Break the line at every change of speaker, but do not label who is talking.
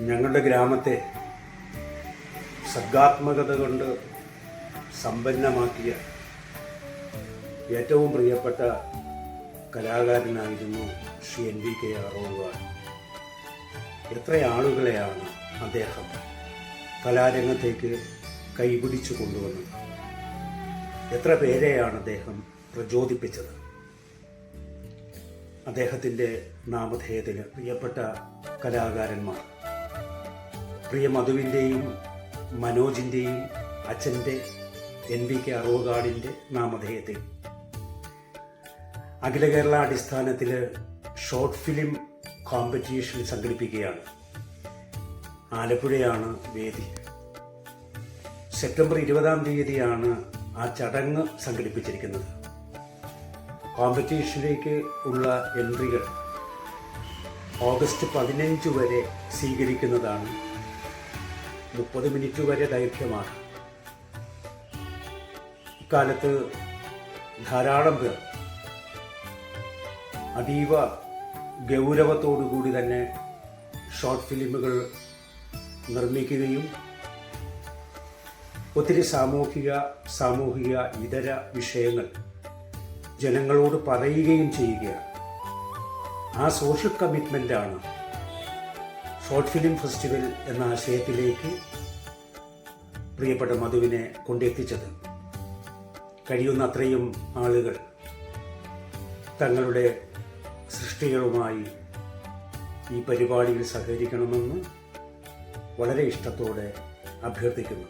ഞങ്ങളുടെ ഗ്രാമത്തെ സർഗാത്മകത കൊണ്ട് സമ്പന്നമാക്കിയ ഏറ്റവും പ്രിയപ്പെട്ട കലാകാരനായിരുന്നു ശ്രീ NVK അറോവാൾ. എത്ര ആളുകളെയാണ് അദ്ദേഹം കലാരംഗത്തേക്ക് കൈപിടിച്ചു കൊണ്ടുവന്നത്, എത്ര പേരെയാണ് അദ്ദേഹം പ്രചോദിപ്പിച്ചത്. അദ്ദേഹത്തിൻ്റെ നാമധേയത്തിൽ പ്രിയപ്പെട്ട കലാകാരന്മാർ, പ്രിയ മധുവിൻ്റെയും മനോജിൻ്റെയും അച്ഛൻ്റെ NVK അറോവാളിൻ്റെ നാമധേയത്തിൽ അഖില കേരള അടിസ്ഥാനത്തിൽ ഷോർട്ട് ഫിലിം കോമ്പറ്റീഷൻ സംഘടിപ്പിക്കുകയാണ്. ആലപ്പുഴയാണ് വേദി. സെപ്റ്റംബർ 20-ാം തീയതിയാണ് ആ ചടങ്ങ് സംഘടിപ്പിച്ചിരിക്കുന്നത്. കോമ്പറ്റീഷനിലേക്ക് ഉള്ള എൻട്രികൾ ഓഗസ്റ്റ് 15 വരെ സ്വീകരിക്കുന്നതാണ്. 30 മിനിറ്റ് വരെ ദൈർഘ്യമാണ്. ഇക്കാലത്ത് ധാരാളം പേർ അതീവ ഗൗരവത്തോടുകൂടി തന്നെ ഷോർട്ട് ഫിലിമുകൾ നിർമ്മിക്കുകയും ഒത്തിരി സാമൂഹിക ഇതര വിഷയങ്ങൾ ജനങ്ങളോട് പറയുകയും ചെയ്യുകയാണ്. ആ സോഷ്യൽ കമ്മിറ്റ്മെൻ്റാണ് ഷോർട്ട് ഫിലിം ഫെസ്റ്റിവൽ എന്ന ആശയത്തിലേക്ക് പ്രിയപ്പെട്ട മധുവിനെ കൊണ്ടെത്തിച്ചത്. കഴിയുന്ന അത്രയും ആളുകൾ തങ്ങളുടെ സൃഷ്ടികളുമായി ഈ പരിപാടിയിൽ സഹകരിക്കണമെന്ന് വളരെ ഇഷ്ടത്തോടെ അഭ്യർത്ഥിക്കുന്നു.